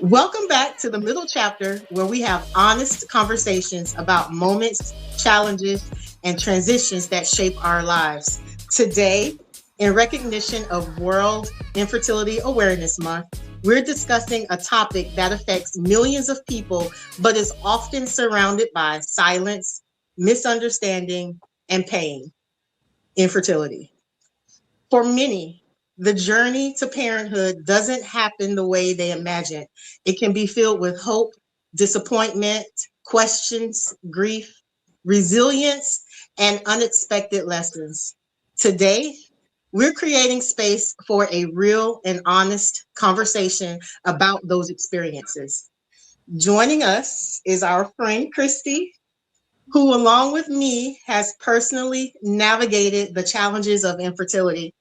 Welcome back to the middle chapter where we have honest conversations about moments, challenges, and transitions that shape our lives. Today, in recognition of World Infertility Awareness Month, we're discussing a topic that affects millions of people but is often surrounded by silence, misunderstanding, and pain: infertility. For many, the journey to parenthood doesn't happen the way they imagine. It can be filled with hope, disappointment, questions, grief, resilience, and unexpected lessons. Today, we're creating space for a real and honest conversation about those experiences. Joining us is our friend Kristi, who, along with me, has personally navigated the challenges of infertility.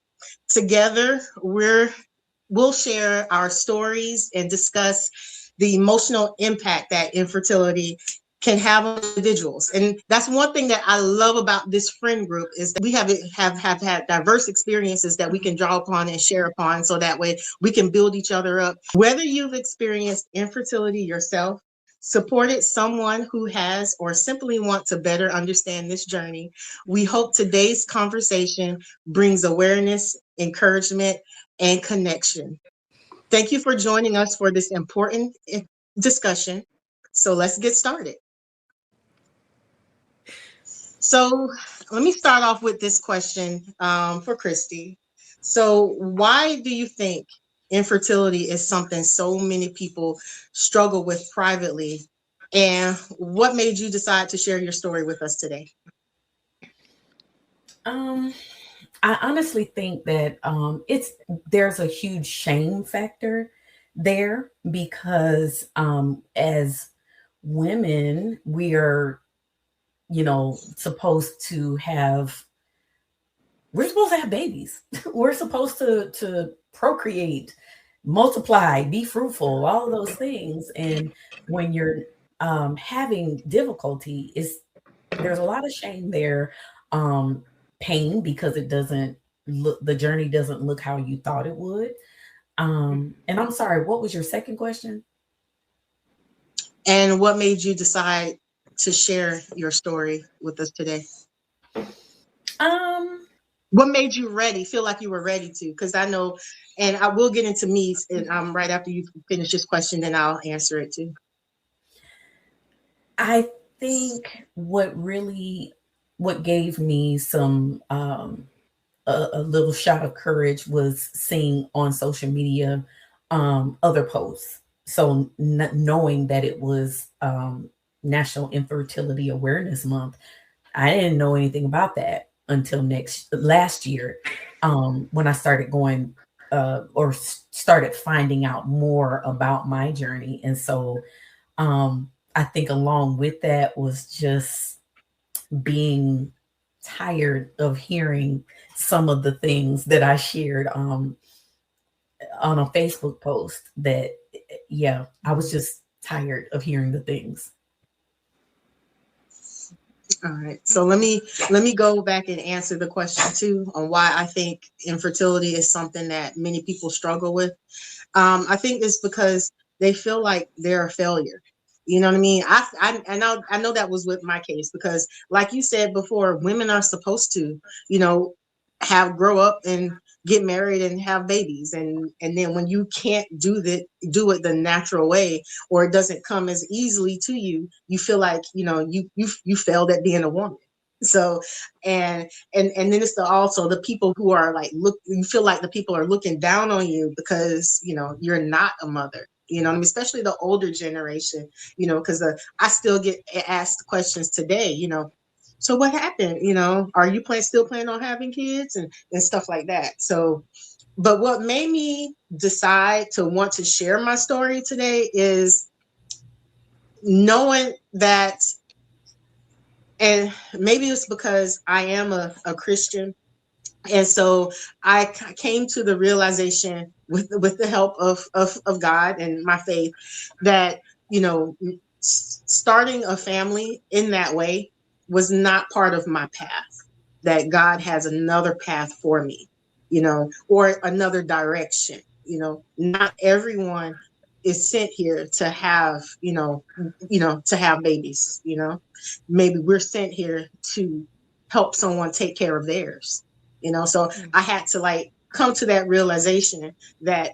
Together, we'll share our stories and discuss the emotional impact that infertility can have on individuals. And that's one thing that I love about this friend group is that we have had diverse experiences that we can draw upon and share upon, so that way we can build each other up. Whether you've experienced infertility yourself, supported someone who has, or simply want to better understand this journey, we hope today's conversation brings awareness, encouragement, and connection. Thank you for joining us for this important discussion. So let's get started. So let me start off with this question for Kristi. So, why do you think infertility is something so many people struggle with privately? And what made you decide to share your story with us today? Um, I honestly think that it's there's a huge shame factor there because as women, we are, supposed to have we're supposed to have babies. We're supposed to procreate, multiply, be fruitful, all of those things. And when you're having difficulty, is there's a lot of shame there, um, pain because it doesn't look the journey doesn't look how you thought it would. And I'm sorry, what was your second question? And what made you decide to share your story with us today? Um, What made you ready? Feel like you were ready to? Because I know, and I will get into me and right after you finish this question, then I'll answer it too. I think what gave me some a little shot of courage was seeing on social media other posts. So knowing that it was National Infertility Awareness Month, I didn't know anything about that until next last year, when I started going started finding out more about my journey. And so I think along with that was just being tired of hearing some of the things that I shared on a Facebook post that, yeah, I was just tired of hearing the things. All right. So let me go back and answer the question too on why I think infertility is something that many people struggle with. I think it's because they feel like they're a failure. You know what I mean? I know that was with my case because, like you said before, women are supposed to, you know, have grow up and get married and have babies, and then when you can't do it the natural way, or it doesn't come as easily to you, you feel like you failed at being a woman. So and then it's also the people who are like, look, you feel like the people are looking down on you because you're not a mother. You know what I mean? Especially the older generation, because I still get asked questions today, so what happened? Are you still planning on having kids and stuff like that? So, but what made me decide to want to share my story today is knowing that, and maybe it's because I am a Christian. And so came to the realization with the help of God and my faith that, starting a family in that way was not part of my path, that God has another path for me, or another direction. Not everyone is sent here to have, to have babies, maybe we're sent here to help someone take care of theirs, so I had to like come to that realization that,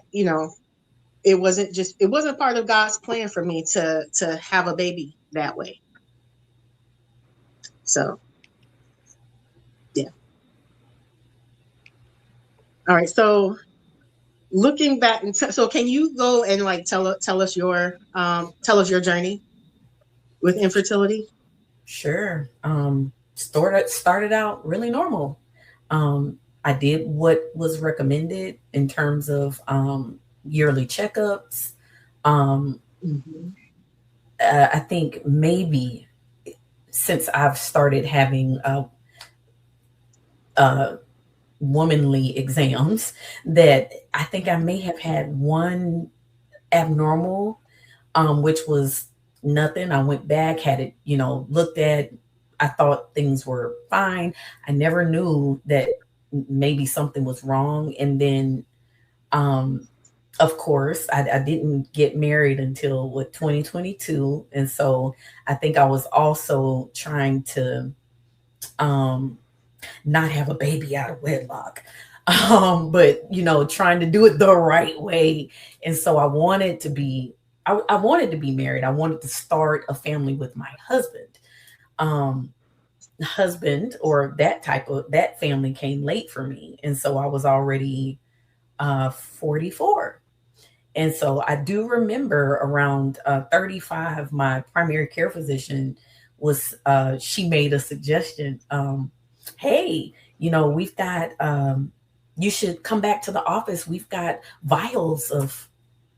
it wasn't part of God's plan for me to have a baby that way. So yeah. All right. So looking back, so can you go and like tell us your journey with infertility? Sure. Started out really normal. I did what was recommended in terms of yearly checkups. Um, Mhm. I think maybe since I've started having uh, womanly exams, that I think I may have had one abnormal, which was nothing. I went back, had it, looked at. I thought things were fine. I never knew that maybe something was wrong. And then, um, of course, I didn't get married until what 2022, and so I think I was also trying to um, not have a baby out of wedlock. But trying to do it the right way. And so I wanted to be married. I wanted to start a family with my husband. Um, husband or that family came late for me. And so I was already 44. And so I do remember around 35, my primary care physician she made a suggestion. Hey, we've got, you should come back to the office. We've got vials of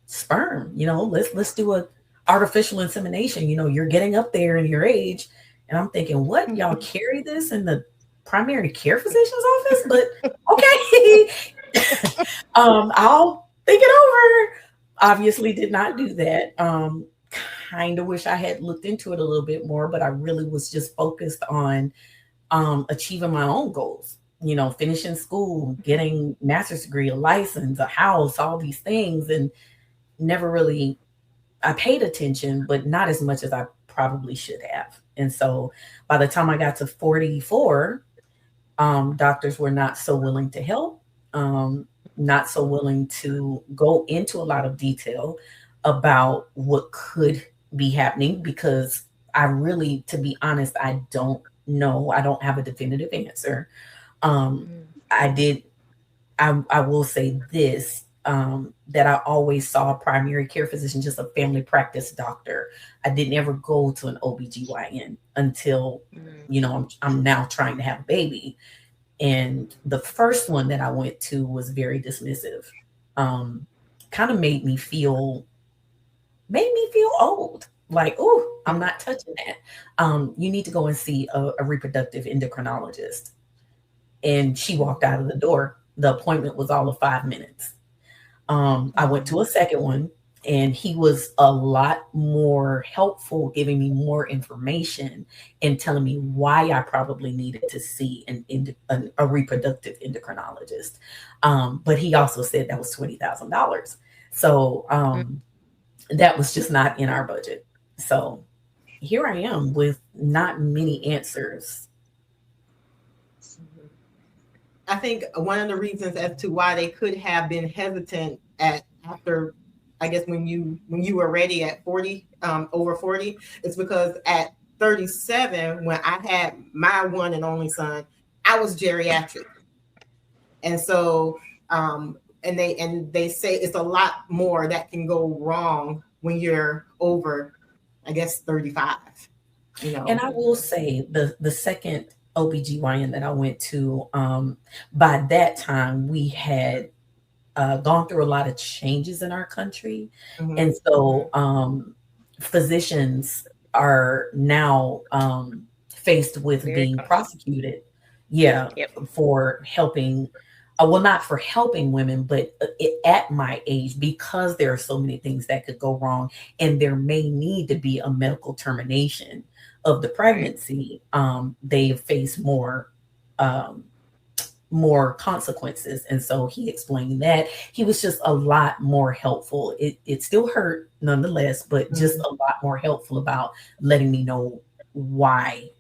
sperm, let's do a artificial insemination. You're getting up there in your age. And I'm thinking, what, y'all carry this in the primary care physician's office? But okay. I'll think it over. Obviously did not do that. Kind of wish I had looked into it a little bit more, but I really was just focused on achieving my own goals, finishing school, getting master's degree, a license, a house, all these things. And never really, I paid attention, but not as much as I probably should have. And so by the time I got to 44, doctors were not so willing to help, not so willing to go into a lot of detail about what could be happening, because I really, to be honest, I don't know. I don't have a definitive answer. Um, I did, I will say this, that I always saw a primary care physician, just a family practice doctor. I didn't ever go to an OBGYN until, I'm now trying to have a baby. And the first one that I went to was very dismissive. Um, Kind of made me feel old. Like, oh, I'm not touching that. You need to go and see a reproductive endocrinologist. And she walked out of the door. The appointment was all of 5 minutes. I went to a second one, and he was a lot more helpful, giving me more information and telling me why I probably needed to see a reproductive endocrinologist. But he also said that was $20,000. So that was just not in our budget. So here I am with not many answers. I think one of the reasons as to why they could have been hesitant at after, I guess when you were ready at 40, over 40, is because at 37, when I had my one and only son, I was geriatric, and so and they say it's a lot more that can go wrong when you're over, I guess, 35. And I will say the second OBGYN that I went to, by that time we had gone through a lot of changes in our country. Mhm. And so physicians are now faced with Very being cautious. prosecuted. Yeah, Yep. for helping. Well, not for helping women, but at my age, because there are so many things that could go wrong, and there may need to be a medical termination of the Right. pregnancy. They face more um, more consequences. And so he explained that. He was just a lot more helpful. It still hurt nonetheless, but just Mhm. a lot more helpful about letting me know why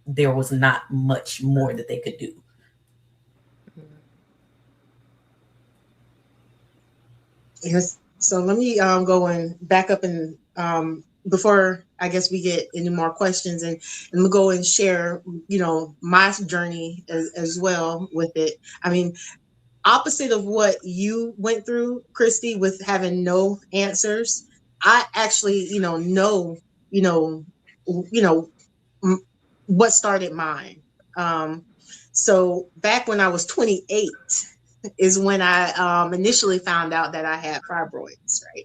there was not much more that they could do. Yes. So let me go and back up and before I guess we get any more questions, and we'll go and share, my journey as well with it. I mean, opposite of what you went through, Kristi, with having no answers, I actually, you know, you know, what started mine. Um, so back when I was 28 is when I initially found out that I had fibroids, right?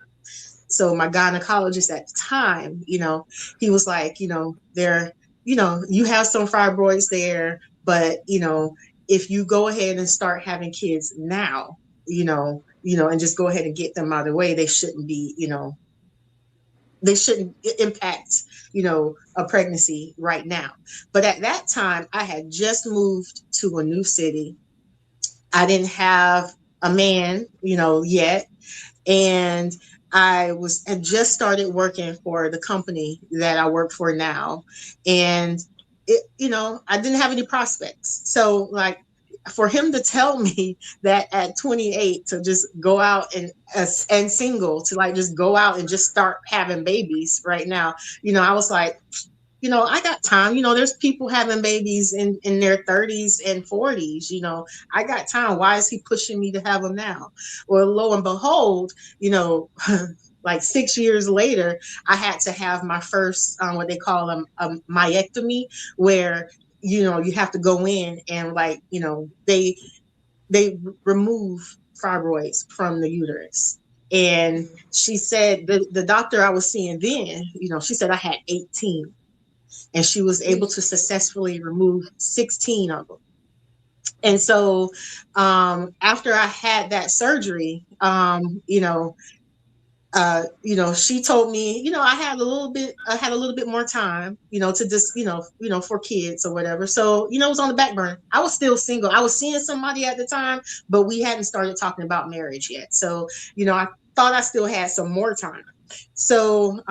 So my gynecologist at the time, he was like, you have some fibroids there, but if you go ahead and start having kids now, and just go ahead and get them out of the way, they shouldn't impact, a pregnancy right now. But at that time, I had just moved to a new city. I didn't have a man, yet, and had just started working for the company that I work for now, and I didn't have any prospects. So like for him to tell me that at 28 to just go out and single to like just go out and just start having babies right now, I was like, I got time. There's people having babies in their 30s and 40s. I got time. Why is he pushing me to have them now? Well, lo and behold, like 6 years later, I had to have my first, what they call a myectomy, where, you have to go in and like, they remove fibroids from the uterus. And she said, the doctor I was seeing then, she said I had 18, and she was able to successfully remove 16 of them. And so after I had that surgery, she told me, I had a little bit more time, to just, for kids or whatever. So, it was on the back burner. I was still single. I was seeing somebody at the time, but we hadn't started talking about marriage yet. So, I thought I still had some more time. So,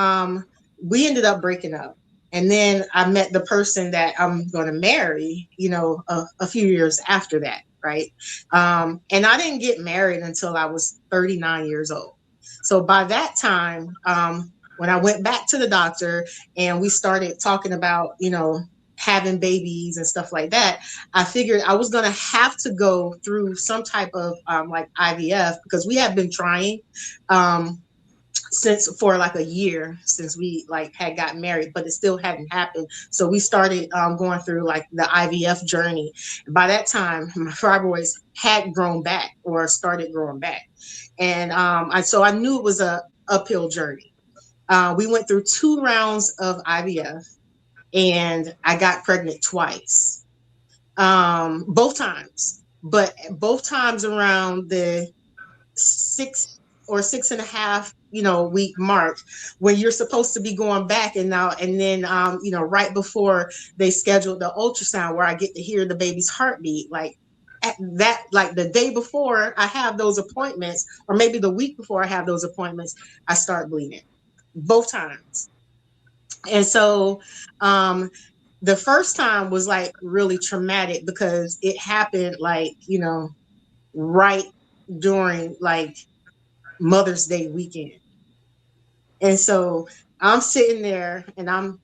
we ended up breaking up. And then I met the person that I'm going to marry, a few years after that. Right. And I didn't get married until I was 39 years old. So by that time, when I went back to the doctor and we started talking about, having babies and stuff like that, I figured I was going to have to go through some type of like IVF, because we have been trying um, since for like a year since we like had gotten married, but it still hadn't happened. So we started going through like the IVF journey. By that time, my fibroids had grown back or started growing back. And so I knew it was a uphill journey. We went through 2 rounds of IVF, and I got pregnant twice, both times. But both times around the 6 or 6.5, week mark, when you're supposed to be going back. And now, and then, right before they scheduled the ultrasound where I get to hear the baby's heartbeat, like at that, like the day before I have those appointments, or maybe the week before I have those appointments, I start bleeding both times. And so, the first time was like really traumatic because it happened like, right during like Mother's Day weekend. And so I'm sitting there and I'm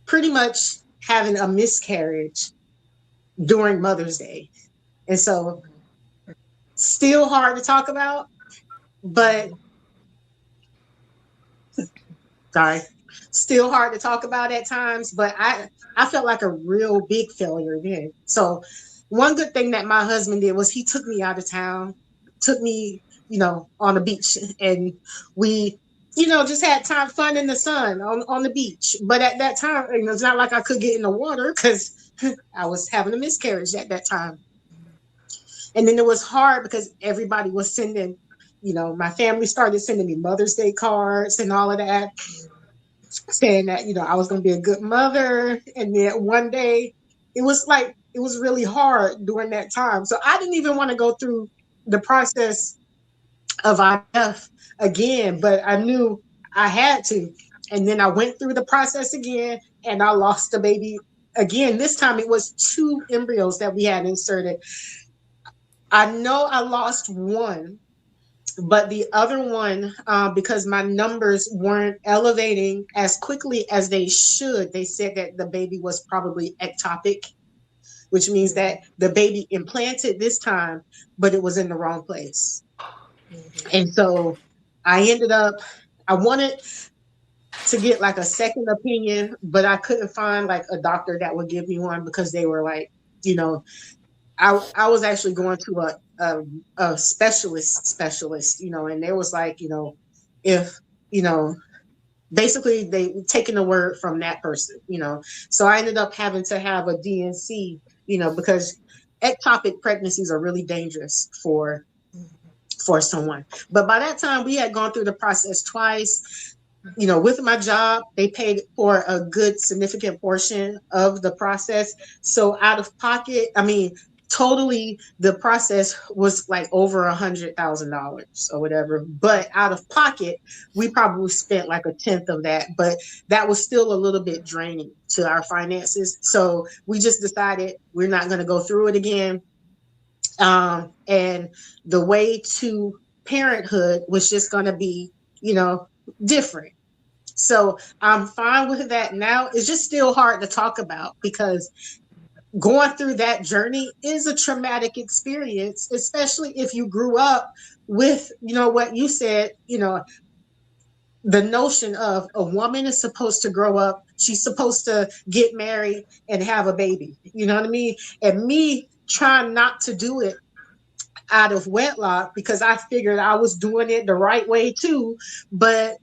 pretty much having a miscarriage during Mother's Day. And so still hard to talk about, but sorry, still hard to talk about at times, but I felt like a real big failure then. So one good thing that my husband did was he took me out of town, took me, on the beach, and we, just had time fun in the sun on the beach. But at that time, it's not like I could get in the water because I was having a miscarriage at that time. And then it was hard because everybody was sending, my family started sending me Mother's Day cards and all of that, saying that, I was going to be a good mother. And then one day it was like, it was really hard during that time. So I didn't even want to go through the process of IVF again, but I knew I had to. And then I went through the process again and I lost the baby again. This time it was two embryos that we had inserted. I know I lost one, but the other one, because my numbers weren't elevating as quickly as they should, they said that the baby was probably ectopic, which means that the baby implanted this time, but it was in the wrong place. And so I ended up, I wanted to get like a second opinion, but I couldn't find like a doctor that would give me one because they were like, you know, I was actually going to a specialist, and there was like, if, you know, basically they taking the word from that person, So I ended up having to have a DNC, because ectopic pregnancies are really dangerous for someone. But by that time we had gone through the process twice. With my job, they paid for a good significant portion of the process. So out of pocket, I mean, totally the process was like over $100,000 or whatever. But out of pocket, we probably spent like a tenth of that. But that was still a little bit draining to our finances. So we just decided we're not going to go through it again. And the way to parenthood was just going to be, different. So I'm fine with that now. It's just still hard to talk about because going through that journey is a traumatic experience, especially if you grew up with, what you said, the notion of a woman is supposed to grow up, she's supposed to get married and have a baby. You know what I mean? And me trying not to do it out of wedlock because I figured I was doing it the right way too. But,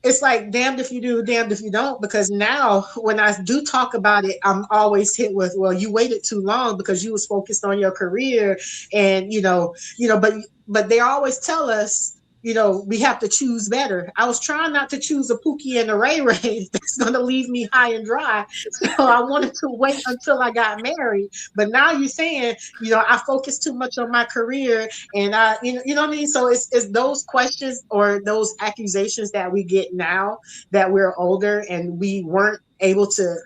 it's like damned if you do, damned if you don't, because now when I do talk about it, I'm always hit with, well, you waited too long because you was focused on your career. And, but they always tell us, we have to choose better. I was trying not to choose a Pookie and a Ray Ray that's going to leave me high and dry. So I wanted to wait until I got married. But now you're saying, I focused too much on my career and you know what I mean? So it's those questions or those accusations that we get now that we're older and we weren't able to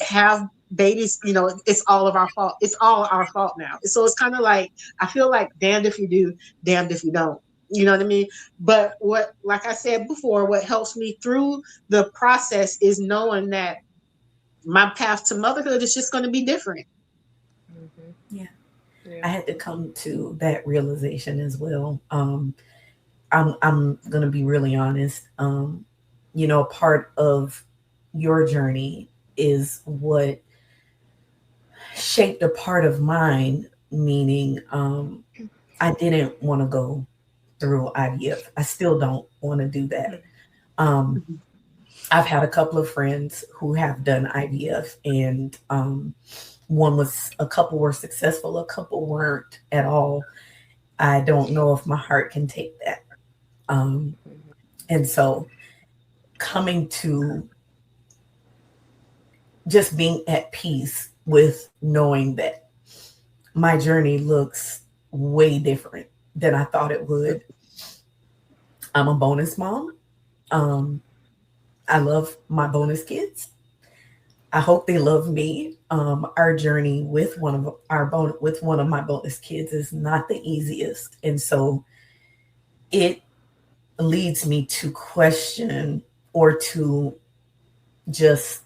have babies, it's all of our fault. It's all our fault now. So it's kind of like, I feel like damned if you do, damned if you don't. You know what I mean? But like I said before, what helps me through the process is knowing that my path to motherhood is just going to be different. Yeah. I had to come to that realization as well. I'm gonna be really honest. Part of your journey is what shaped a part of mine, meaning I didn't want to go through IVF. I still don't want to do that. I've had a couple of friends who have done IVF, and a couple were successful, a couple weren't at all. I don't know if my heart can take that. And so coming to just being at peace with knowing that my journey looks way different than I thought it would. I'm a bonus mom. I love my bonus kids. I hope they love me. Our journey with one of my bonus kids is not the easiest, and so it leads me to question or to just,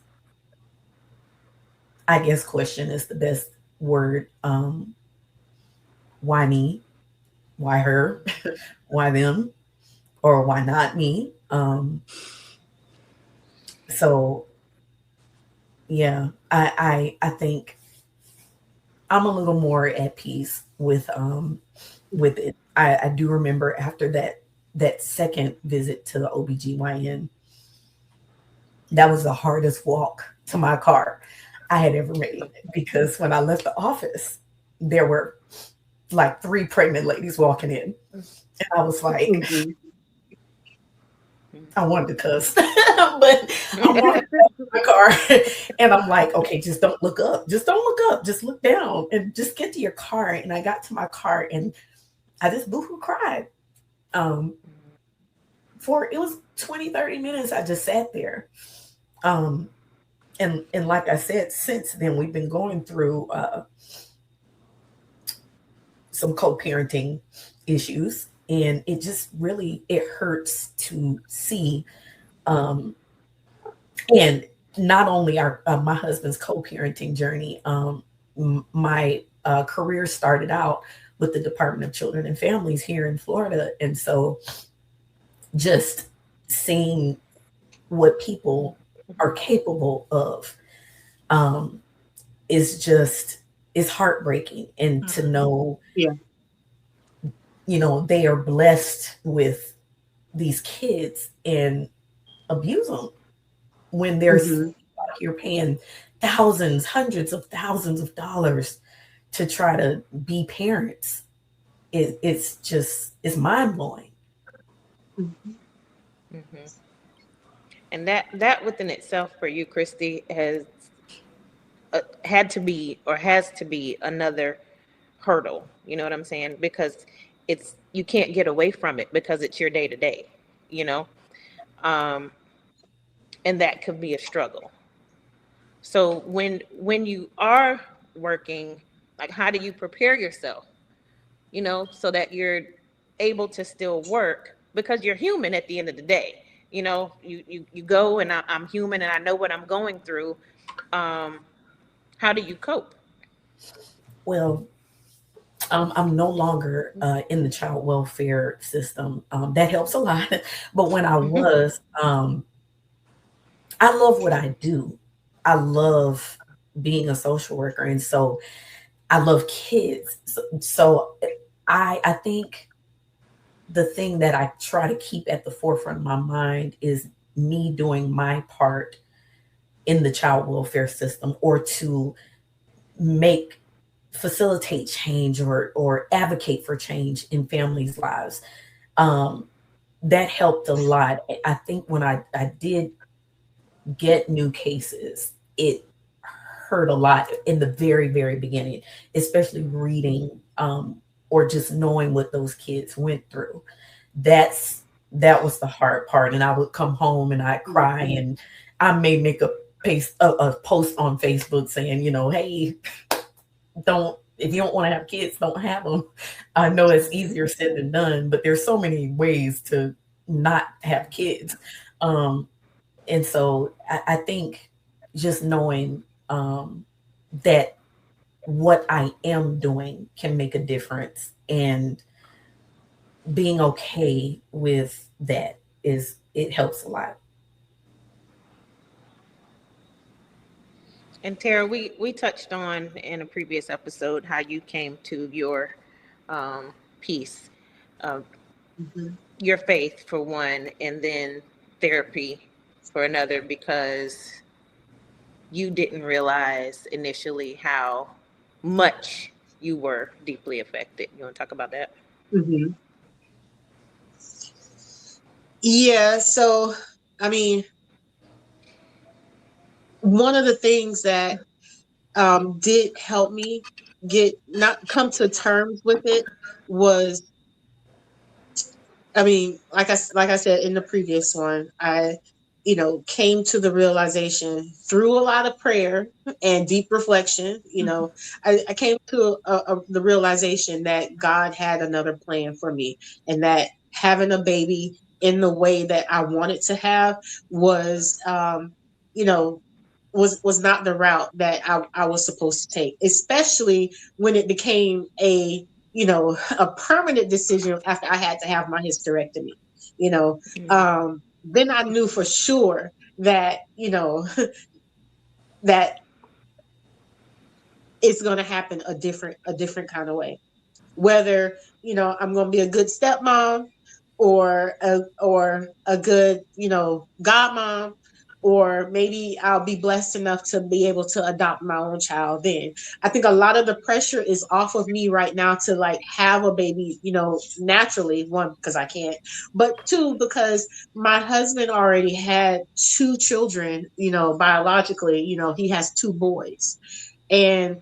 I guess, question is the best word. Why me? Why her? Why them? Or why not me? So yeah, I think I'm a little more at peace with it. I do remember after that second visit to the OBGYN, that was the hardest walk to my car I had ever made, because when I left the office, there were like 3 pregnant ladies walking in. And I was like, I wanted to cuss, but I'm walking back to my car and I'm like, okay, just don't look up. Just don't look up. Just look down and just get to your car. And I got to my car and I just boohoo cried. Um, for it was 20, 30 minutes. I just sat there. Um, and like I said, since then we've been going through some co-parenting issues, and it just really it hurts to see. Um, and not only our my husband's co-parenting journey, my career started out with the Department of Children and Families here in Florida, and so just seeing what people are capable of um, is just is heartbreaking, and to know Yeah. they are blessed with these kids and abuse them when there's Hmm. you're paying thousands, hundreds of thousands of dollars to try to be parents. It's just it's mind blowing. Hmm. And that within itself for you, Christy, has had to be or has to be another hurdle. You know what I'm saying? Because you can't get away from it because it's your day to day. You know, um, and that could be a struggle. So when you are working, like how do you prepare yourself? So that you're able to still work because you're human at the end of the day. You go and I'm human and I know what I'm going through. Um, how do you cope? Well, I'm no longer in the child welfare system. That helps a lot. But when I was, I love what I do. I love being a social worker, and so I love kids. So I think the thing that I try to keep at the forefront of my mind is me doing my part in the child welfare system, or to make facilitate change, or advocate for change in families' lives. Um, that helped a lot. I think when I did get new cases, it hurt a lot in the very, very beginning, especially reading or just knowing what those kids went through. That's that was the hard part. And I would come home and I'd cry, and I may make a post on Facebook saying, hey, don't if you don't want to have kids, don't have them. I know it's easier said than done, but there's so many ways to not have kids. Um, and so I think just knowing that what I am doing can make a difference, and being okay with that is it helps a lot. And Tara, we touched on in a previous episode how you came to your piece, uh, Hmm. your faith for one, and then therapy for another, because you didn't realize initially how much you were deeply affected. You want to talk about that? Hmm. Yeah. So, I mean, one of the things that did help me get not come to terms with it was, I mean, like I said in the previous one, I came to the realization through a lot of prayer and deep reflection. I came to the realization that God had another plan for me, and that having a baby in the way that I wanted to have was, you know, was not the route that I was supposed to take, especially when it became a permanent decision after I had to have my hysterectomy. You know, then I knew for sure that that it's going to happen a different kind of way. Whether I'm going to be a good stepmom, or a good godmom, or maybe I'll be blessed enough to be able to adopt my own child then. I think a lot of the pressure is off of me right now to like have a baby, naturally, one, because I can't, but two, because my husband already had two children, biologically, he has two boys. And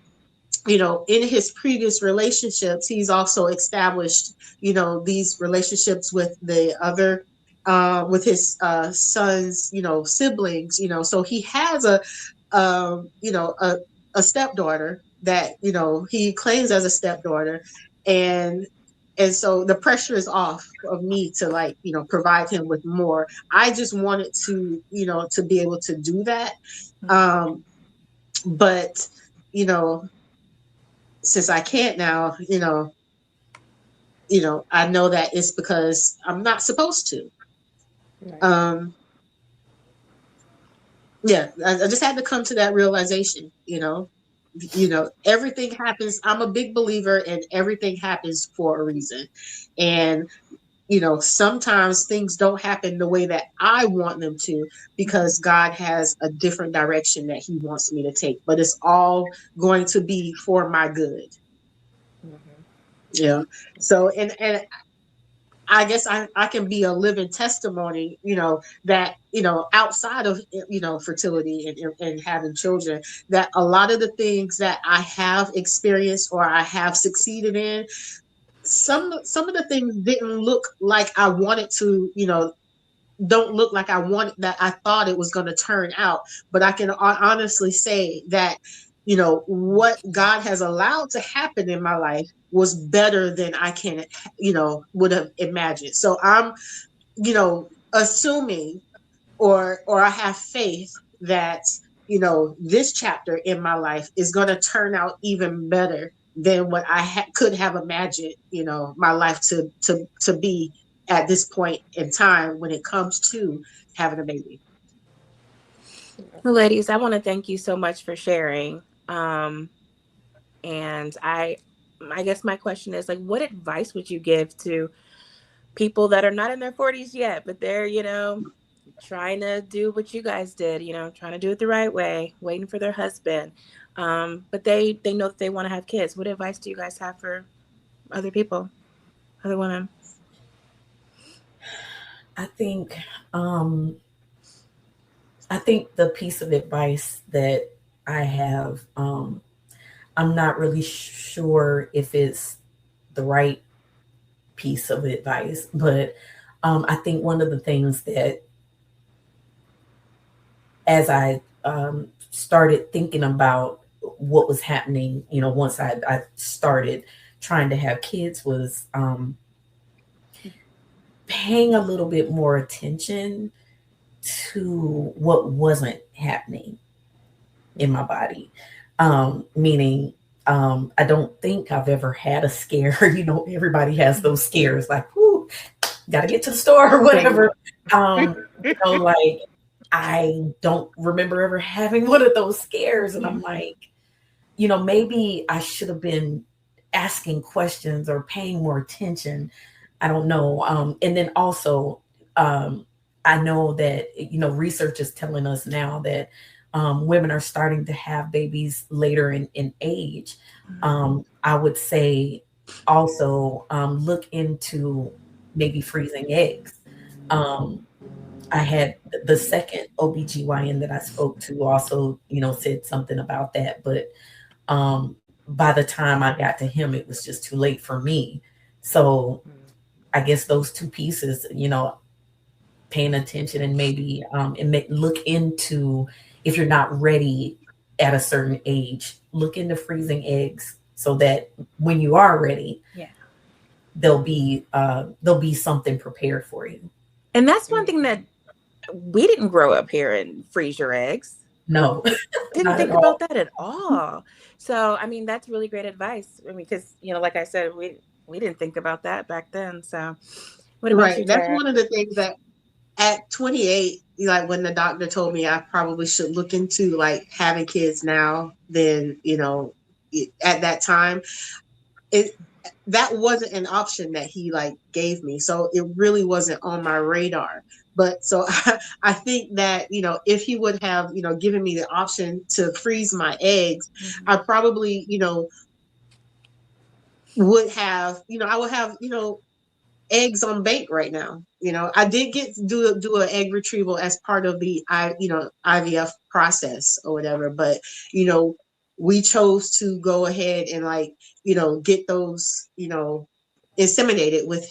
in his previous relationships, he's also established, these relationships with the other, with his son's, siblings, so he has a stepdaughter that, he claims as a stepdaughter. And so the pressure is off of me to like, provide him with more. I just wanted to, to be able to do that. But, you know, since I can't now, I know that it's because I'm not supposed to. Right. Yeah, I just had to come to that realization, everything happens. I'm a big believer in everything happens for a reason. And, sometimes things don't happen the way that I want them to, because God has a different direction that he wants me to take, but it's all going to be for my good. Yeah. So, and I guess I can be a living testimony, that, outside of, fertility and having children, that a lot of the things that I have experienced or I have succeeded in, some of the things didn't look like I wanted to, don't look like that I thought it was going to turn out. But I can honestly say that, what God has allowed to happen in my life was better than I can, would have imagined. So I'm, assuming, or I have faith that, this chapter in my life is going to turn out even better than what I could have imagined, my life to be at this point in time when it comes to having a baby. Well, ladies, I want to thank you so much for sharing. And I guess my question is like, what advice would you give to people that are not in their 40s yet, but they're, trying to do what you guys did, trying to do it the right way, waiting for their husband. But they know that they want to have kids. What advice do you guys have for other people, other women? I think the piece of advice that I have, I'm not really sure if it's the right piece of advice, but I think one of the things that, as I started thinking about what was happening, once I started trying to have kids, was paying a little bit more attention to what wasn't happening in my body. Meaning, I don't think I've ever had a scare. Everybody has those scares, like, "Ooh, gotta get to the store," or whatever. Like, I don't remember ever having one of those scares. And I'm like, maybe I should have been asking questions or paying more attention. I don't know. And then also, I know that, research is telling us now that women are starting to have babies later in age. I would say also look into maybe freezing eggs. I had the second OBGYN that I spoke to also, said something about that. But by the time I got to him, it was just too late for me. So I guess those two pieces, paying attention and maybe look into, if you're not ready at a certain age, look into freezing eggs so that when you are ready, there'll be something prepared for you. And that's one thing that we didn't grow up here and freeze your eggs. No, didn't think about that at all. So, I mean, that's really great advice. I mean, because, like I said, we didn't think about that back then. So what about you, Tara? That's one of the things that at 28, like when the doctor told me I probably should look into like having kids now, then, at that time, that wasn't an option that he like gave me. So it really wasn't on my radar. But so I think that, if he would have, given me the option to freeze my eggs, I probably, would have, I would have, eggs on bake right now. I did get to do an egg retrieval as part of the IVF process or whatever, but we chose to go ahead and get those inseminated with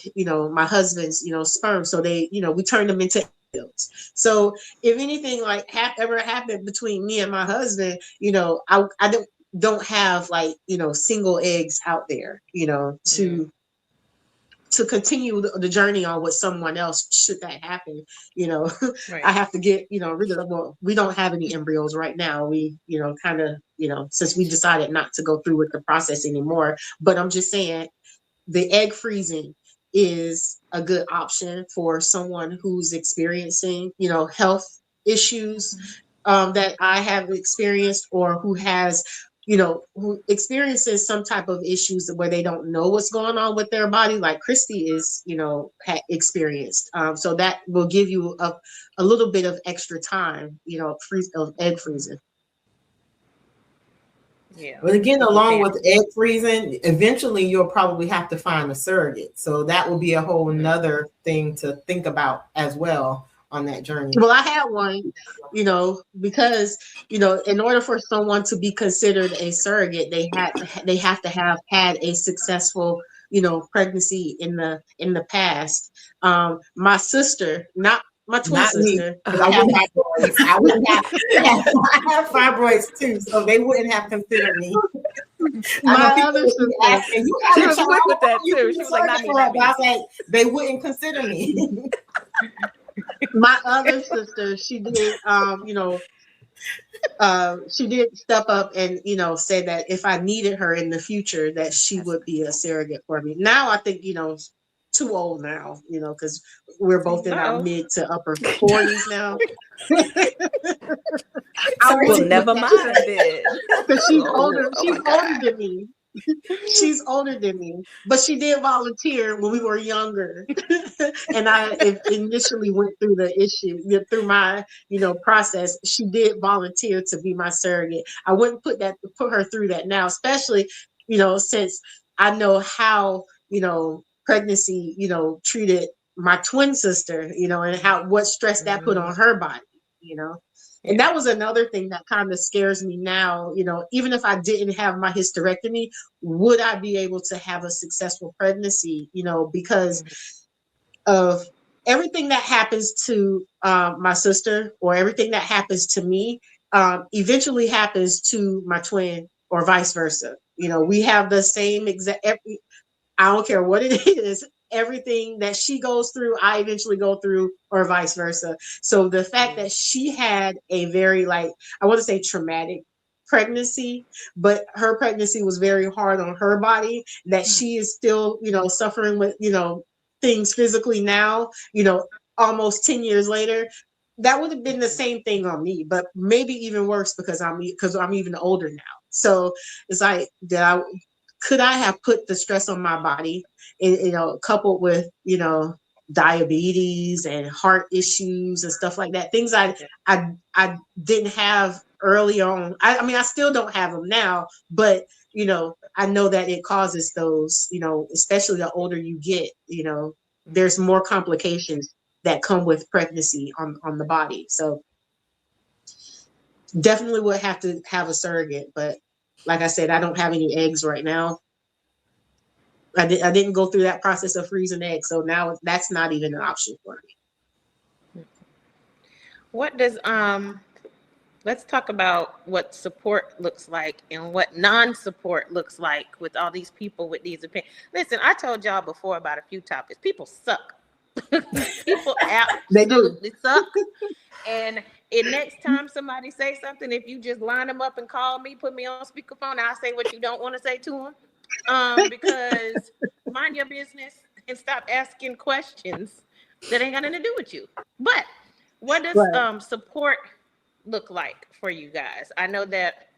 my husband's sperm, so they we turned them into embryos. So if anything like ever happened between me and my husband, I don't have single eggs out there to continue the journey on with someone else should that happen. Right. I have to get rid of them. Well, we don't have any embryos right now. We kind of since we decided not to go through with the process anymore. But I'm just saying the egg freezing is a good option for someone who's experiencing health issues that I have experienced, or who has who experiences some type of issues where they don't know what's going on with their body, like Kristi is experienced. So that will give you a little bit of extra time of egg freezing. Yeah. But again, People along can't. with egg freezing, eventually you'll probably have to find a surrogate. So that will be a whole nother thing to think about as well on that journey. Well, I had one, because in order for someone to be considered a surrogate, they have to have had a successful pregnancy in the past. My sister, not my twin Not me. sister. I wouldn't have fibroids. I have fibroids too, so they wouldn't have considered me. My other sister, she was quick with that too. She was like, "Not me, not me." I was like, they wouldn't consider me. my other sister, she did, she did step up and say that if I needed her in the future, that she would be a surrogate for me. Now I think too old now, because we're both in our mid to upper 40s now. Well, never mind then. Because she's older. She's older than me. She's older than me, but she did volunteer when we were younger. And I initially went through the issue through my process. She did volunteer to be my surrogate. I wouldn't put her through that now, especially since I know how pregnancy treated my twin sister, and what stress that put on her body. And that was another thing that kind of scares me now. Even if I didn't have my hysterectomy, would I be able to have a successful pregnancy? Because of everything that happens to my sister, or everything that happens to me, eventually happens to my twin, or vice versa. We have the same exact. I don't care what it is. Everything that she goes through, I eventually go through, or vice versa. So the fact that she had a very, I want to say, traumatic pregnancy, but her pregnancy was very hard on her body, that she is still, suffering with, things physically now, almost 10 years later, that would have been the same thing on me, but maybe even worse because I'm even older now. So it's like, could I have put the stress on my body, coupled with, diabetes and heart issues and stuff like that, things I didn't have early on. I mean, I still don't have them now, but, I know that it causes those, especially the older you get, there's more complications that come with pregnancy on the body. So definitely would have to have a surrogate, but like I said, I don't have any eggs right now. I didn't go through that process of freezing eggs, so now that's not even an option for me. What does let's talk about what support looks like and what non-support looks like with all these people with these opinions. Listen, I told y'all before about a few topics. People suck. People absolutely suck. And next time somebody say something, if you just line them up and call me, put me on speakerphone, I'll say what you don't want to say to them. Because mind your business and stop asking questions that ain't got nothing to do with you. But what does support look like for you guys? I know that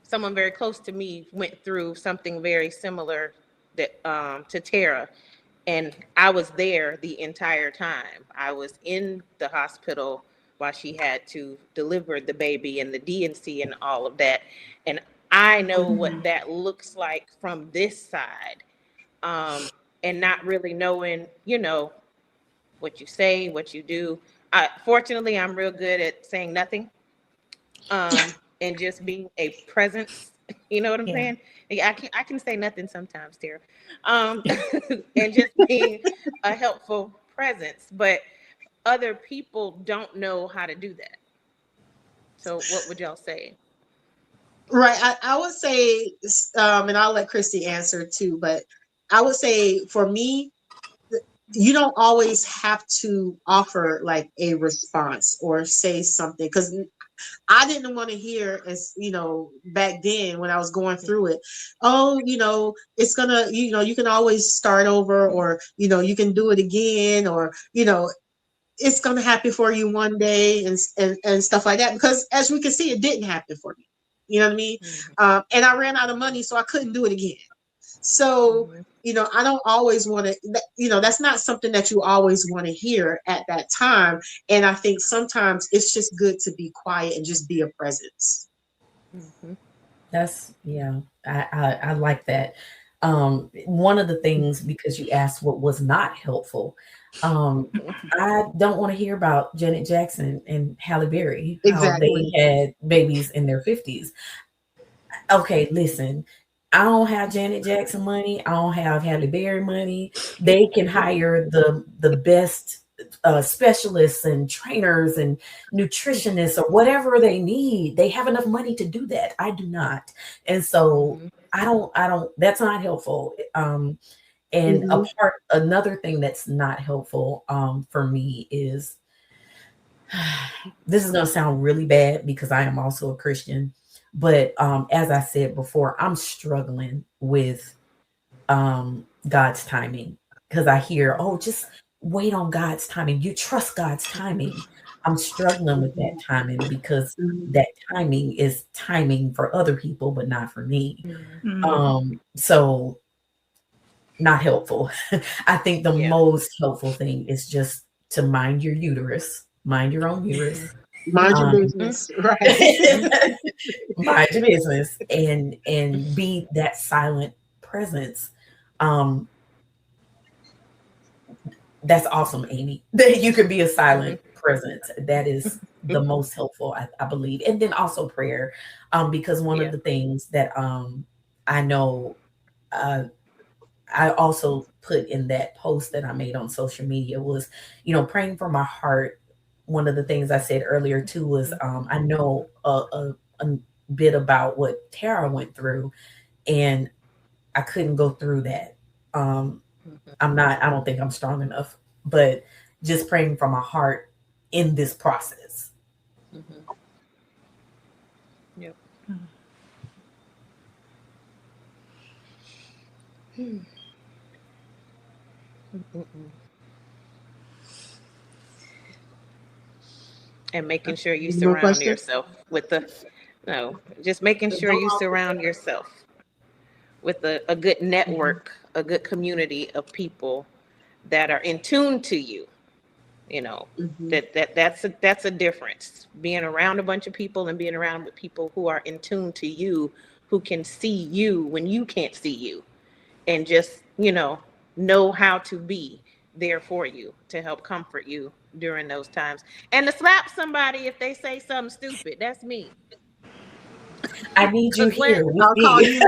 someone very close to me went through something very similar that to Tara. And I was there the entire time. I was in the hospital while she had to deliver the baby and the D&C and all of that. And I know what that looks like from this side. And not really knowing, what you say, what you do. Fortunately, I'm real good at saying nothing, and just being a presence. You know what I'm saying? I can say nothing sometimes, Tara, and just being a helpful presence. But other people don't know how to do that. So, what would y'all say? Right. I would say, and I'll let Kristi answer too, but I would say for me, you don't always have to offer like a response or say something, because I didn't want to hear, as back then when I was going through it, oh, it's gonna, you can always start over, or you can do it again, or it's gonna happen for you one day, and stuff like that. Because as we can see, it didn't happen for me. You know what I mean? And I ran out of money, so I couldn't do it again. So I don't always want to, that's not something that you always want to hear at that time. And I think sometimes it's just good to be quiet and just be a presence. That's I like that. One of the things, because you asked what was not helpful, I don't want to hear about Janet Jackson and Halle Berry, how Exactly. they had babies in their 50s. Okay, listen, I don't have Janet Jackson money. I don't have Halle Berry money. They can hire the best specialists and trainers and nutritionists or whatever they need. They have enough money to do that. I do not, and so I don't. That's not helpful. And another thing that's not helpful for me is, this is going to sound really bad because I am also a Christian. But as I said before, I'm struggling with God's timing, because I hear, oh, just wait on God's timing. You trust God's timing. I'm struggling with that timing, because that timing is timing for other people, but not for me. So not helpful. I think the most helpful thing is just to mind your uterus, mind your own uterus. Mind your business, right? Mind your business, and be that silent presence. That's awesome, Amy. That you could be a silent presence. That is the most helpful, I believe. And then also prayer, because one of the things that I know, I also put in that post that I made on social media was, praying for my heart. One of the things I said earlier too was, I know a bit about what Tara went through, and I couldn't go through that. I don't think I'm strong enough, but just praying for my heart in this process. Yep. And making sure you surround yourself with just making sure you surround yourself with a good network, a good community of people that are in tune to you. That's a difference. Being around a bunch of people and being around with people who are in tune to you, who can see you when you can't see you, and just know how to be there for you, to help comfort you during those times, and to slap somebody if they say something stupid. That's me. I need you here. I'll call you.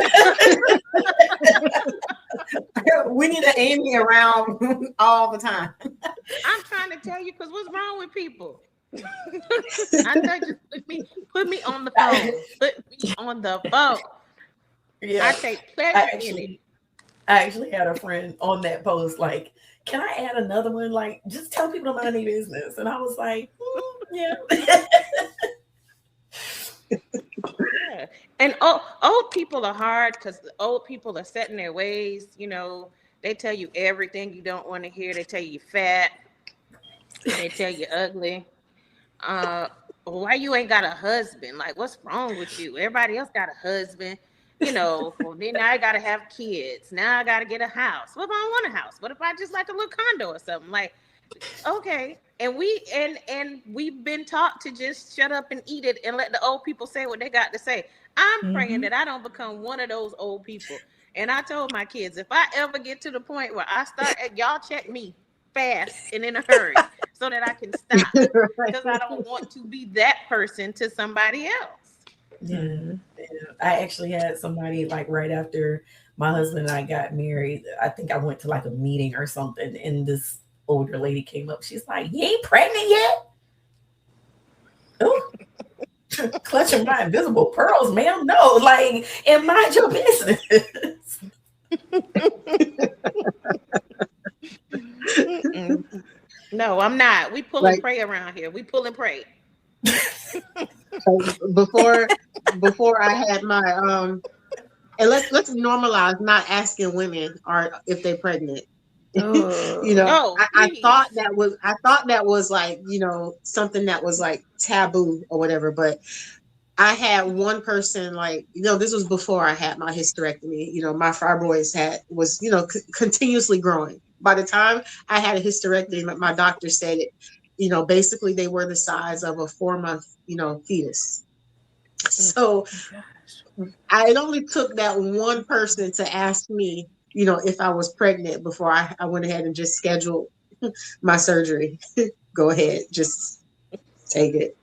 We need an Amy around all the time. I'm trying to tell you, because what's wrong with people? I know, just put me on the phone. Put me on the phone. Yeah, I take pleasure in it. I actually had a friend on that post like, can I add another one? Like, just tell people to mind their business. And I was like, yeah. Yeah. And old people are hard, because old people are set in their ways. They tell you everything you don't want to hear. They tell you fat. They tell you ugly. Why you ain't got a husband? Like, what's wrong with you? Everybody else got a husband. well, then I gotta have kids. Now I gotta get a house. What if I don't want a house? What if I just like a little condo or something? Like, okay. And we've been taught to just shut up and eat it and let the old people say what they got to say. I'm praying that I don't become one of those old people. And I told my kids, if I ever get to the point where I start, y'all check me fast and in a hurry so that I can stop, because I don't want to be that person to somebody else. Yeah. I actually had somebody like right after my husband and I got married. I think I went to like a meeting or something, and this older lady came up. She's like, "You ain't pregnant yet?" Oh, clutching my invisible pearls, ma'am. No, like, and mind your business. No, I'm not. We pull and pray around here. We pull and pray. Before I had my and let's normalize not asking women if they're pregnant. I thought that was like, something that was like taboo or whatever, but I had one person, like, this was before I had my hysterectomy. My fibroids was continuously growing. By the time I had a hysterectomy, my doctor said it, basically they were the size of a 4-month, fetus. So it only took that one person to ask me, if I was pregnant before I went ahead and just scheduled my surgery. Go ahead, just take it.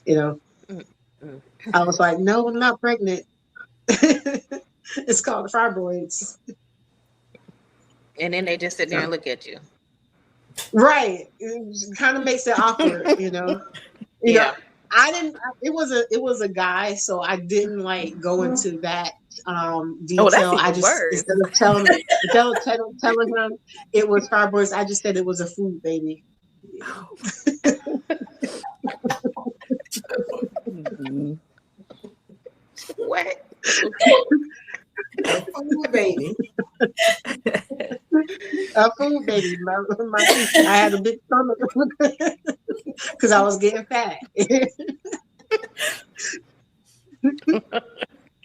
I was like, no, I'm not pregnant. It's called fibroids. And then they just sit there and look at you. Right. It kind of makes it awkward, Yeah. It was a guy, so I didn't like go into that detail. I just, instead of telling him it was fibroids, I just said it was a food baby. What? A food baby. A food baby. I had a big stomach because I was getting fat.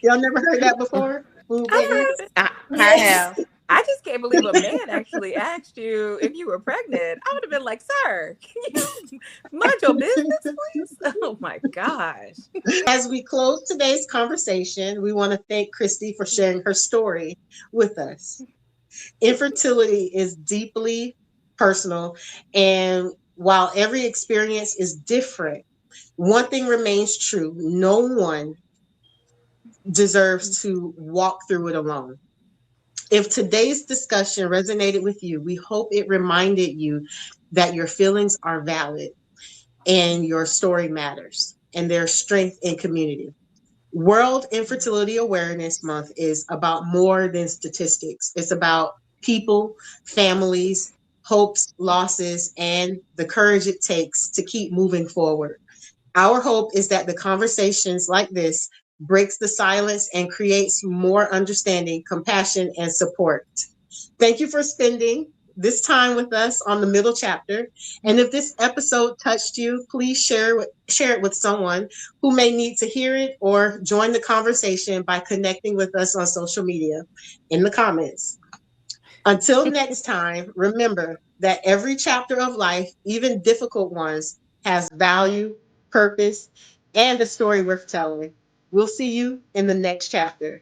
Y'all never heard that before? Food baby? I have. I just can't believe a man actually asked you if you were pregnant. I would have been like, "Sir, can you mind your business, please?" Oh my gosh. As we close today's conversation, we want to thank Kristi for sharing her story with us. Infertility is deeply personal, and while every experience is different, one thing remains true: no one deserves to walk through it alone. If today's discussion resonated with you, we hope it reminded you that your feelings are valid and your story matters, and there's strength in community. World Infertility Awareness Month is about more than statistics. It's about people, families, hopes, losses, and the courage it takes to keep moving forward. Our hope is that the conversations like this breaks the silence and creates more understanding, compassion, and support. Thank you for spending this time with us on the middle chapter. And if this episode touched you, please share it with someone who may need to hear it, or join the conversation by connecting with us on social media in the comments. Until next time, remember that every chapter of life, even difficult ones, has value, purpose, and a story worth telling. We'll see you in the next chapter.